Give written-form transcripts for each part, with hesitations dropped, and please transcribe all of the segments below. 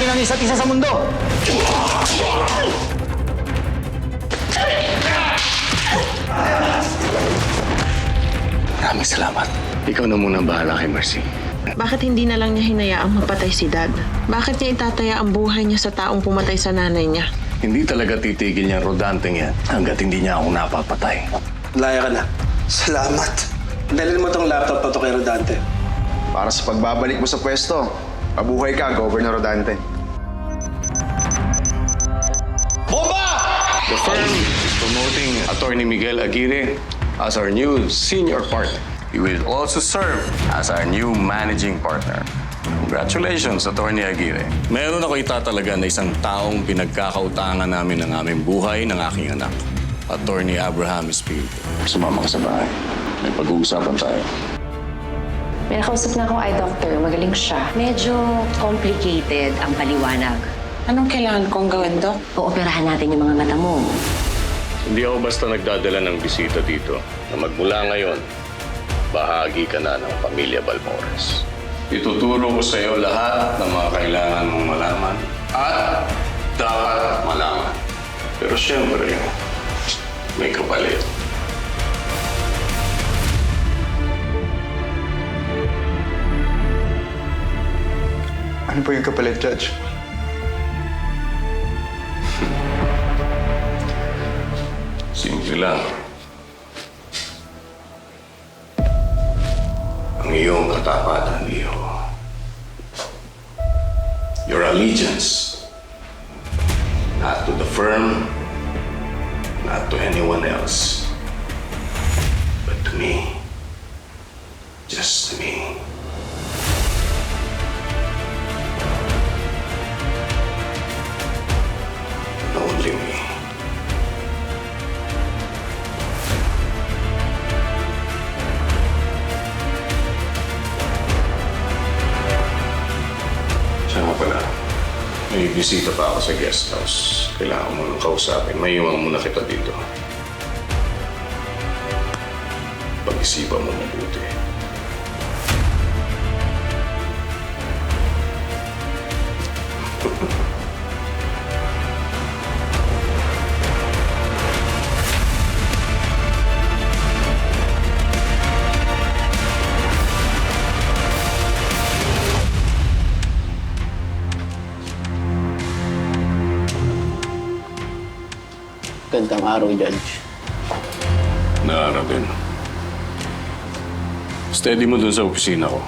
ang isa't isa sa mundo. Maraming salamat. Ikaw na muna bahala kay Mercy. Bakit hindi na lang niya hinayaang mapatay si Dad? Bakit niya itataya ang buhay niya sa taong pumatay sa nanay niya? Hindi talaga titigil niya rodanteng yan hanggat hindi niya ako napapatay. Laya ka na. Salamat. Dalhin mo tong laptop na to kay Rodante. Para sa pagbabalik mo sa pwesto, mabuhay ka, Governor Rodante. The firm is promoting Attorney Miguel Aguirre as our new senior partner. He will also serve as our new managing partner. Congratulations, Attorney Aguirre. Meron ako itatalaga na isang taong pinagkakautangan namin ng aming buhay ng aking anak. Attorney Abraham Espiritu. Sumama ka sa bahay. May pag-uusapan tayo. May nakausap na akong eye doctor. Magaling siya. Medyo complicated ang paliwanag. Anong kailangan kong gawin, Doc? Ooperahan natin yung mga mata mo. Hindi ako basta nagdadala ng bisita dito na magmula ngayon, bahagi ka na ng pamilya Balmores. Ituturo ko sa iyo lahat ng mga kailangan mong malaman at dapat malaman. Pero siyempre, may kapalit. Ano po yung kapalit, Judge? Simple lang. Ang iyong katapatan, Leo. Your allegiance. Not to the firm, not to anyone else, but to me. Just to me. And only me. Siya nga pala, may bisita pa ako sa guest house. Kailangan mo nang kausapin. May iwan muna kita dito. Pag-isipan mo mabuti. Gandang araw, Judge. Naara din. Steady mo dun sa opisina ko.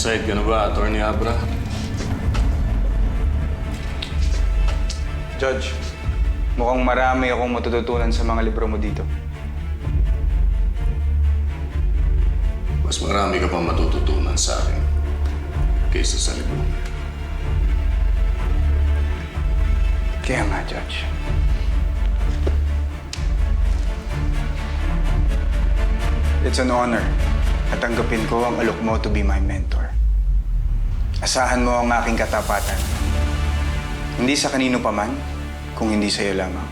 decide ka na ba, Attorney Abra? Judge, mukhang marami akong matututunan sa mga libro mo dito. Mas marami ka pang matututunan sa akin kaysa sa libro. Kaya nga, Judge. It's an honor at tanggapin ko ang alok mo to be my mentor. Asahan mo ang aking katapatan. Hindi sa kanino pa man, kung hindi sa iyo lamang.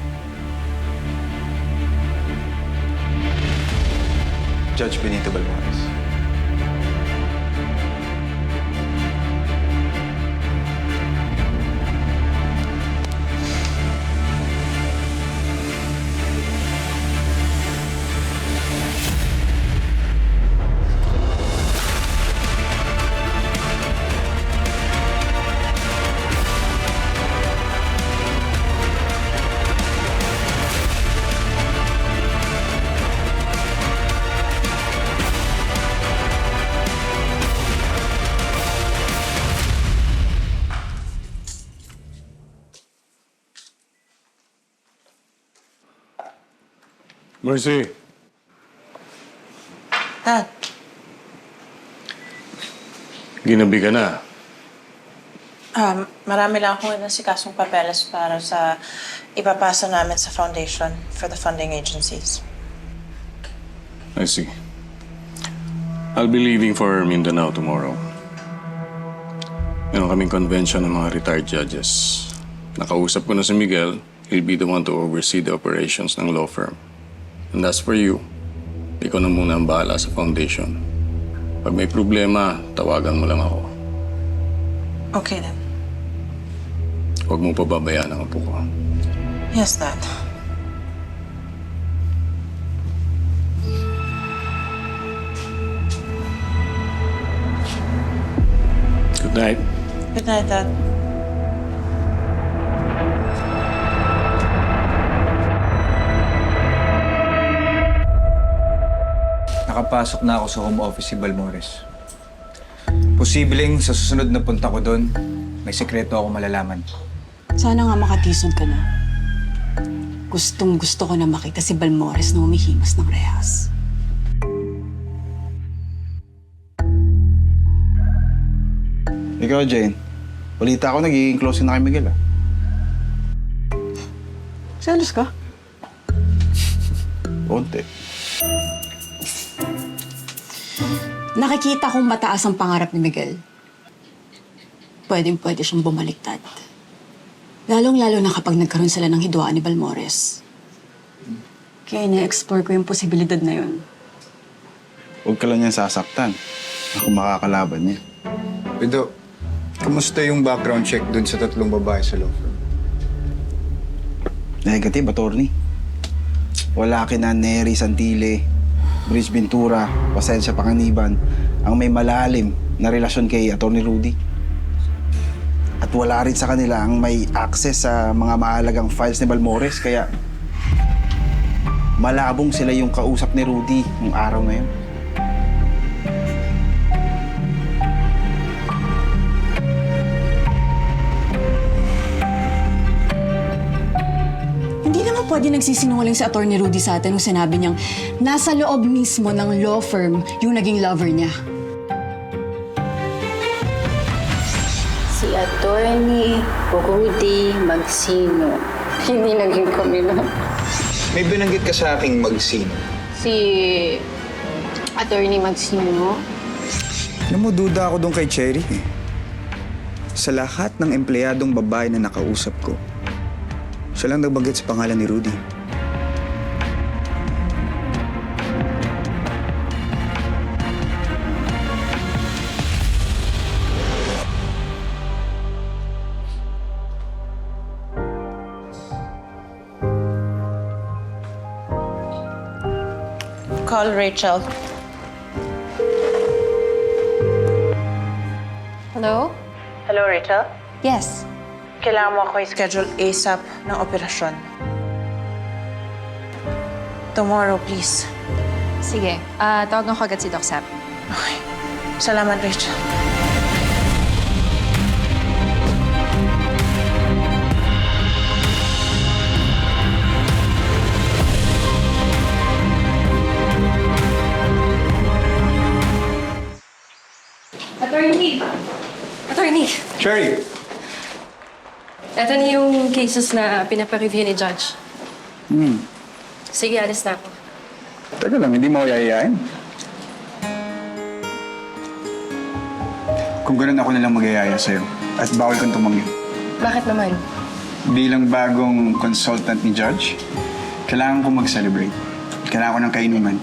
Judge Benito Balmores. Mercy. Dad, Ginabi ka na. marami lang akong nasikasong papeles para sa ipapasa namin sa foundation for the funding agencies. I see. I'll be leaving for Mindanao tomorrow. Meron kaming convention ng mga retired judges. Nakausap ko na si Miguel. He'll be the one to oversee the operations ng law firm. And as for you, ikaw na muna ang bahala sa foundation. Pag may problema, tawagan mo lang ako. Okay then. Huwag mo pababayaan ang apo ko. Yes, Dad. Good night. Good night, Dad. Nakapasok na ako sa home office si Balmores. Posibleng sa susunod na punta ko doon, may sekreto ako malalaman. Sana nga makatisod ka na. Gustong-gusto ko na makita si Balmores na humihimas ng rehas. Ikaw, Jane. Balita ko nagiging close na kay Miguel, ah. Selos ka? Konti. Nakikita kong mataas ang pangarap ni Miguel. Pwedeng-pwede siyang bumaliktad. Lalong-lalo na kapag nagkaroon sila ng hidwaan ni Balmores. Kaya na-explore ko yung posibilidad na yun. Huwag ka lang niyan sasaktan. Ako makakalaban niya. Pero, kumusta yung background check dun sa 3 babae sa law firm? Negative, attorney. Wala kina Neri Santile, Bridge Ventura, Pasensya Panganiban, ang may malalim na relasyon kay Atty. Rudy. At wala rin sa kanila ang may access sa mga mahalagang files ni Balmores, kaya malabong sila yung kausap ni Rudy nung araw na yun. Hindi naman pwede nagsisinungaling si Atty. Rudy sa atin nung sinabi niyang nasa loob mismo ng law firm yung naging lover niya. Si Attorney Rudy Magsino. Hindi naging kami na. May binanggit ka sa aking Magsino. Si Attorney Magsino. Namududa ako doon kay Cherry, eh. Sa lahat ng empleyadong babae na nakausap ko, siya lang nagbanggit sa pangalan ni Rudy. Call Rachel. Hello? Hello, Rachel? Yes. Kailangan mo ako i-schedule ASAP ng operasyon. Tomorrow, please. Sige. Tawagan ko agad si Doc Sap. Okay. Salamat, Rachel. Cherry! Ito na yung cases na pinapareview ni Judge. Sige, alis na ako. Teka lang, hindi mo ako yayayain. Kung ganun ako nalang mag-yayaya sa'yo at bawal kang tumanggi. Bakit naman? Bilang bagong consultant ni Judge, kailangan ko mag-celebrate. Kailangan ko ng kainuman.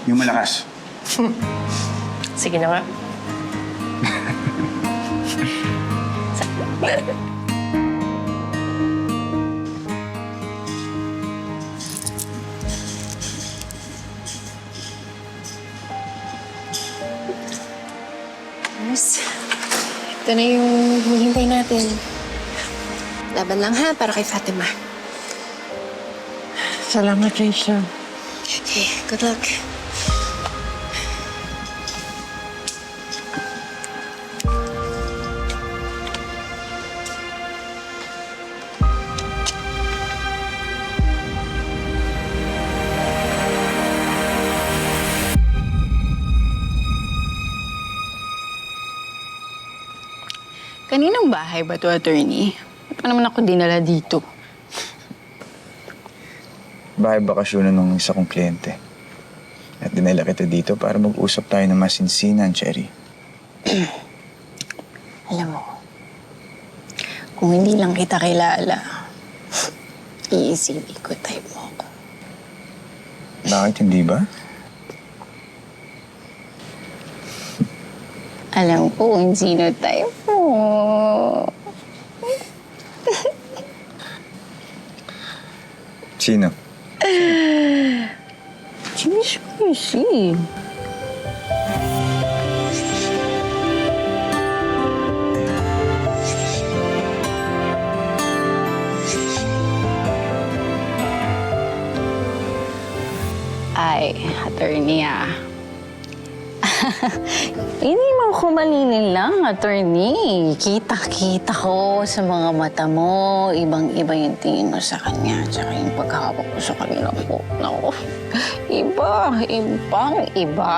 Yung malakas. Sige na nga. Nurse, ito na yung hinihintay natin. Laban lang ha, para kay Fatima. Salamat, Rachel. Okay, good luck. Kaninang bahay ba to, attorney? Ba't pa naman ako dinala dito? Bahay bakasyonan ng isa kong kliyente. At dinala kita dito para mag-usap tayo ng masinsinan, Cherry. Alam mo, kung hindi lang kita kilala, iisipin ko type mo ako. Bakit hindi ba? Alam ko kung sino type mo. Sino? Sisi. Ay, attorney Hindi mo ako malinin lang, attorney. Kita-kita ko sa mga mata mo. Ibang-iba yung tingin mo sa kanya. Tsaka yung paghawak ko sa kanila po. Naku, ibang-iba.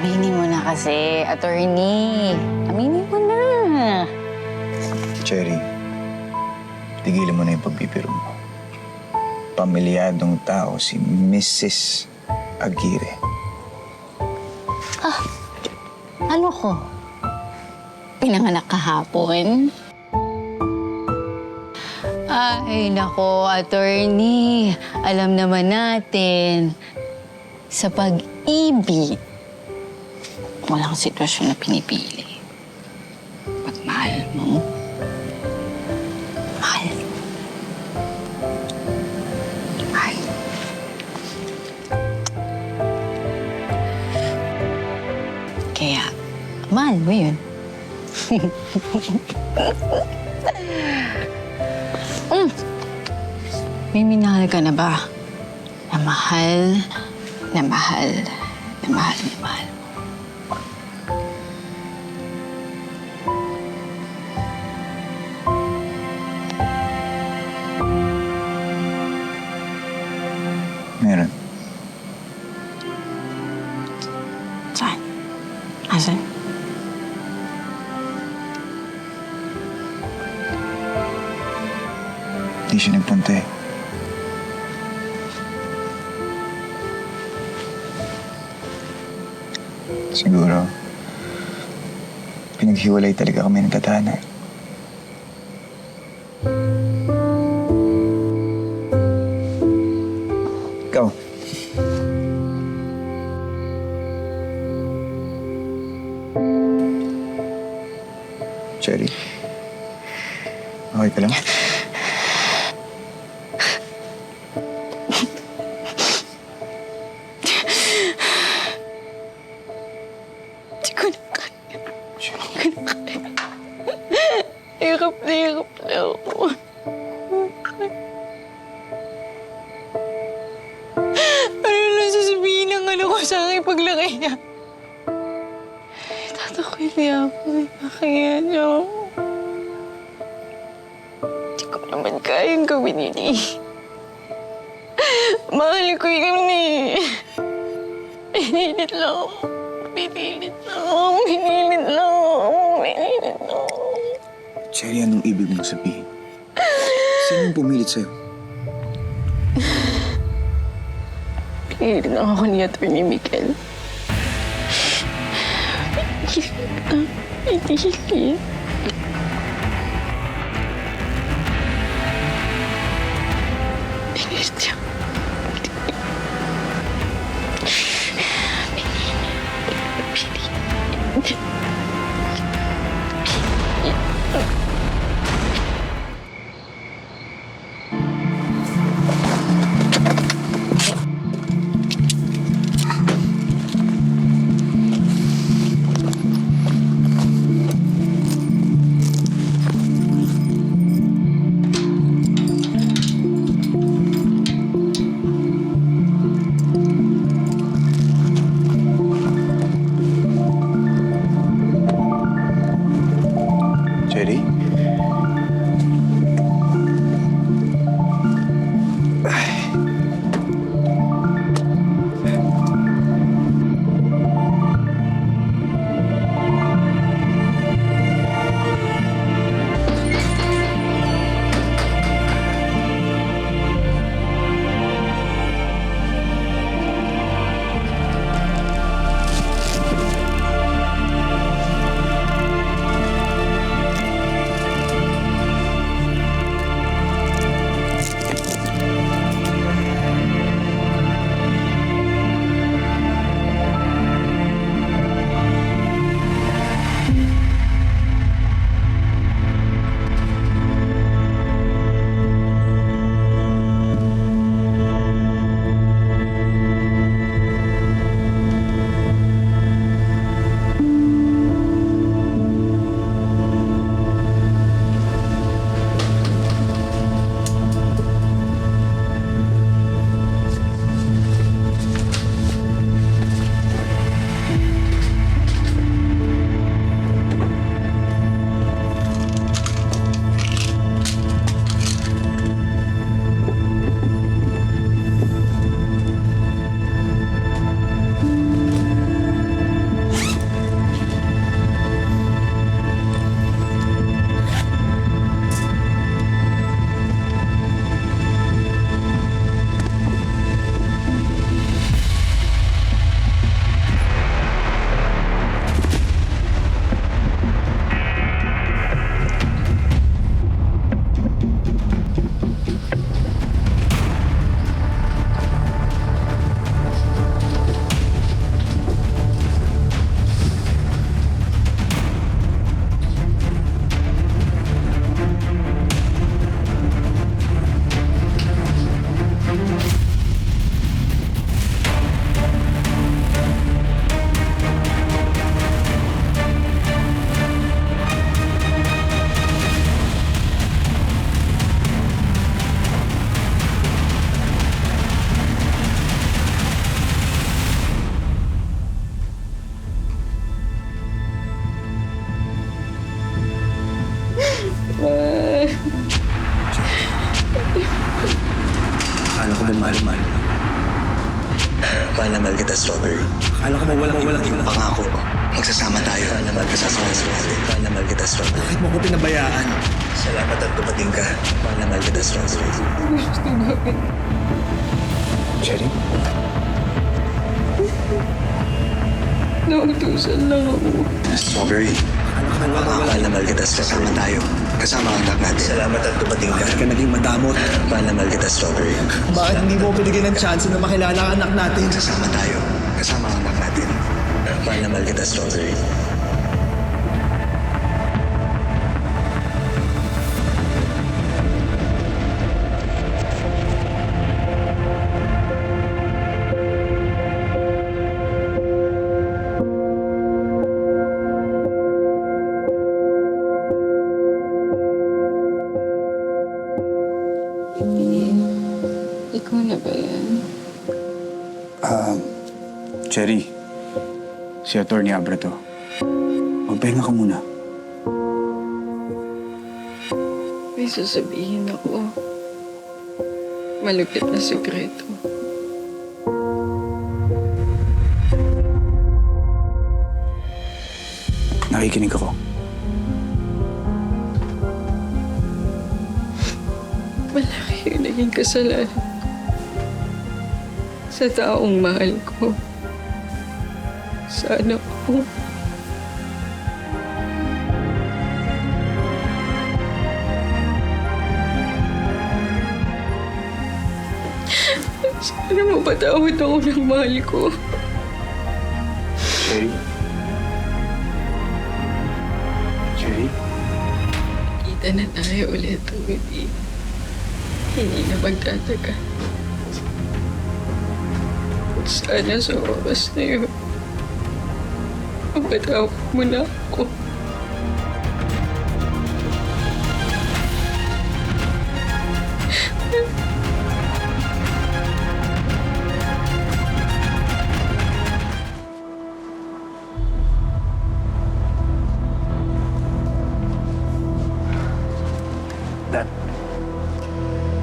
Aminin mo na kasi, attorney. Aminin mo na. Cherry, tigilan mo na yung pagbibiro mo. Pamilyadong tao si Mrs. Aguirre. Ano ko? Pinanganak kahapon? Ay, nako, attorney. Alam naman natin, sa pag-ibig, walang sitwasyon na pinipili. Pag mahal mo, mahal. Mahal. Kaya, mahal mo yun. May minahal ka na ba? Na mahal, na mahal, na mahal, na mahal. Meron. Saan? Asan? Hindi siya nagpunta eh. Siguro, pinaghiwalay talaga kami ng tadhana. Ikaw. Cherry, ko sa aking paglaki niya. Tatakoy niya ako. Kaya niya ako. Hindi ko naman kayang gawin yun eh. Mahal ko yun eh. Pinilit lang ako. Pinilit lang ako. Pinilit lang ako. Pinilit lang ako. Cherry, anong ibig mong sabihin? Sino pumilit sa'yo? Pinilit lang ako ni Atty. Miguel. Pinilit. Pinilit siya. Cherry? Akala ko ba mahal-mahal ka? Mahal na mahal kita, Strawberry. Akala ko ba walang iba? Pangako, magsasama tayo. Mahal na mahal kita, Strawberry. Mahal na mahal kita, Strawberry. Bakit mo ko pinabayaan? Salamat at dumating ka. Mahal na mahal kita, Strawberry. Cherry? Nautusan lang ako. Strawberry. Mahal na mahal kita, Strawberry. Kasama tayo. Kasama ang anak natin. Salamat at dumating ka. Bakit ka naging madamot? Mahal na mahal kita, Strawberry. Bakit hindi mo binigyan ng chance na makilala ang anak natin? Kasama tayo. Kasama ang anak natin. Mahal na mahal kita, Strawberry. Ikaw na ba yan? Cherry, si Atty. Abra to. Magpahinga ka muna. May sasabihin ako. Malupit na sekreto. Nakikinig ako. Malaki yung naging kasalanan sa taong mahal ko. Sa anak ko. Sana mapatawad ako ng mahal ko. Cherry? Cherry? Kita na tayo ulit, Rudy. Hindi na magtatagal. Sana sa oras na yun, mapatawad mo na ako.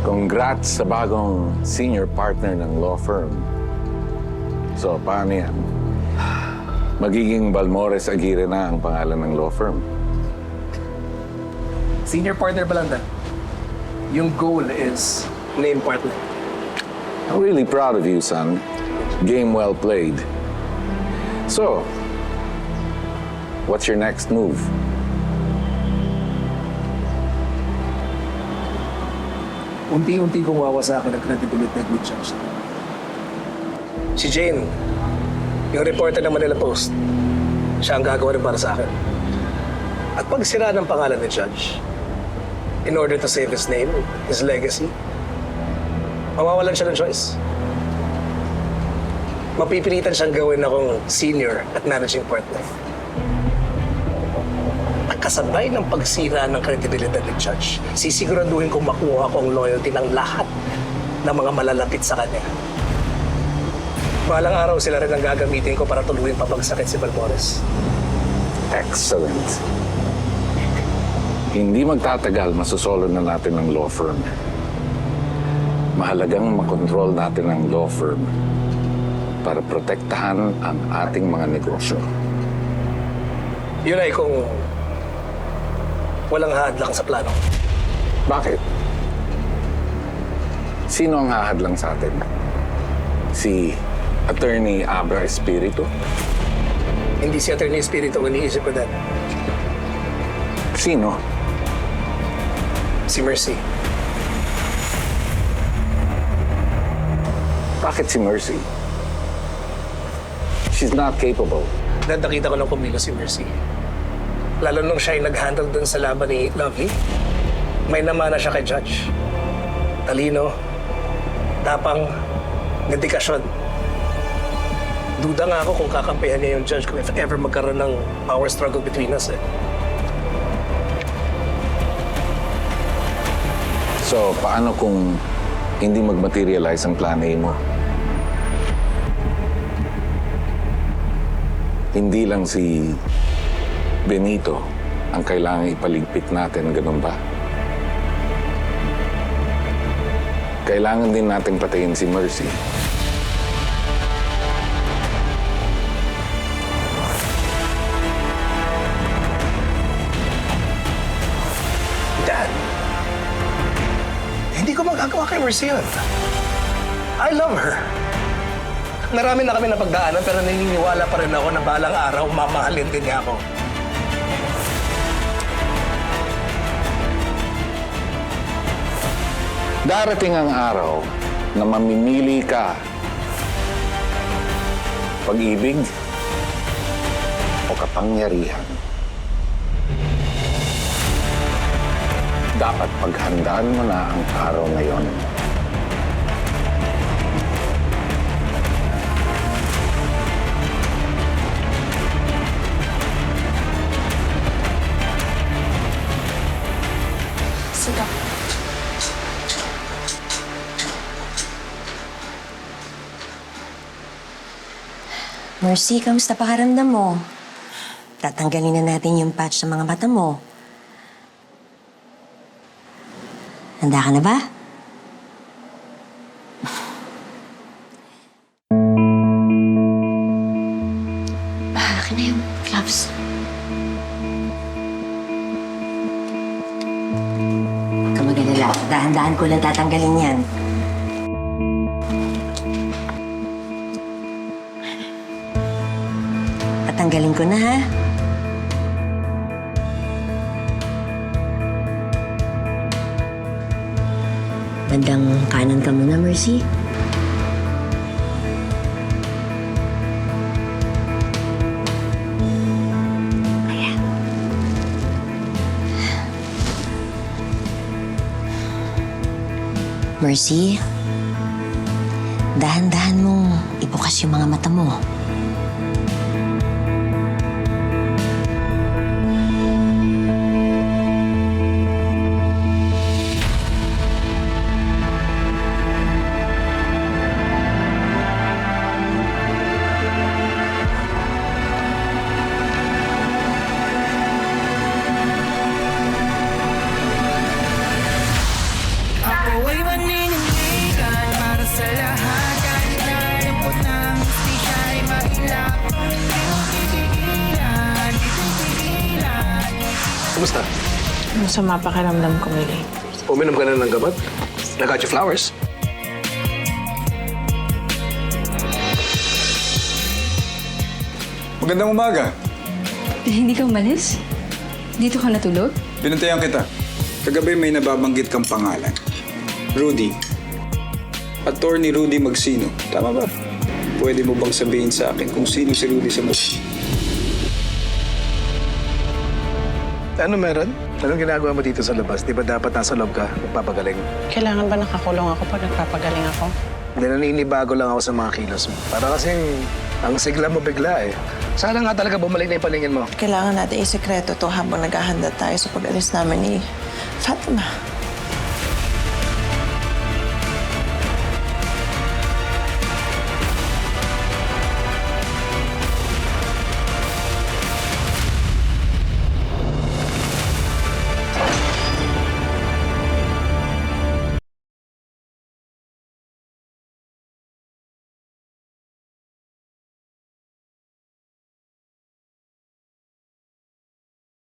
Congrats sa bagong senior partner ng law firm. So, paano yan? Magiging Balmores Aguirre na ang pangalan ng law firm. Senior partner ba lang na? Yung goal is name partner. I'm really proud of you, son. Game well played. So, what's your next move? Unti-unti kong wawasakin ang credibility with Judge. Si Jane, yung reporter ng Manila Post, siya ang gagawa rin para sa akin. At pag sira ng pangalan ni Judge, in order to save his name, his legacy, mawawalan siya ng choice. Mapipilitan siyang gawin akong senior at managing partner. Kasabay ng pagsira ng kredibilidad ni Judge, sisiguraduhin kong makuha ko ang loyalty ng lahat ng mga malalapit sa kanya. Balang araw sila rin ang gagamitin ko para tuluyin pabagsakin si Balmores. Excellent. Hindi magtatagal, masosolo na natin ang law firm. Mahalagang makontrol natin ang law firm para protektahan ang ating mga negosyo. Yun ay kung walang hadlang sa plano. Bakit? Sino ang hahadlang sa atin? Si Attorney Abra Espiritu? Hindi si Atty. Espiritu ang iniisip ko, Dad. Sino? Si Mercy. Bakit si Mercy? She's not capable. Dad, nakita ko ng kumilos si Mercy. Lalo nung siya ay nag-handle dun sa laban ni Lovely, may namana siya kay Judge. Talino, tapang, dedikasyon. Duda nga ako kung kakampihan niya yung Judge kung if ever magkaroon ng power struggle between us. So, paano kung hindi mag-materialize ang plan A mo? Hindi lang si Benito ang kailangan ipaligpit natin, ganun ba? Kailangan din natin patayin si Mercy. Dad, hindi ko magagawa kay Mercy yun. I love her. Marami na kami napagdaanan pero naniniwala pa rin ako na balang araw mamahalin din niya ako. Darating ang araw na mamimili ka. Pag-ibig o kapangyarihan. Dapat paghandaan mo na ang araw na yon. Sit down. Mercy, kamusta pakiramdam mo? Tatanggalin na natin yung patch sa mga mata mo. Handa ka na ba? Akin na yung gloves. Huwag ka mag-alala. Dahan-dahan ko lang tatanggalin yan. Tatanggalin ko na, ha? Bandang kanan ka muna, Mercy. Ayan. Mercy, dahan-dahan mong ibukas yung mga mata mo. Kumusta? Masama pakiramdam ko, Willie. Uminom ka na ng gamot? I got you flowers. Magandang umaga. Hindi ka umalis? Dito ka natulog? Binantayan kita. Kagabi may nababanggit kang pangalan. Rudy. Attorney Rudy Magsino. Tama ba? Pwede mo bang sabihin sa akin kung sino si Rudy sa movie? Ano meron? Anong ginagawa mo dito sa labas? Di ba dapat nasa loob ka, magpapagaling? Kailangan ba nakakulong ako pag nagpapagaling ako? Hindi, naninibago lang ako sa mga kilos mo. Para kasing ang sigla mo bigla eh. Sana nga talaga bumalik na yung paningin mo. Kailangan natin isekreto to habang naghahanda tayo sa pag-alis namin ni Fatima.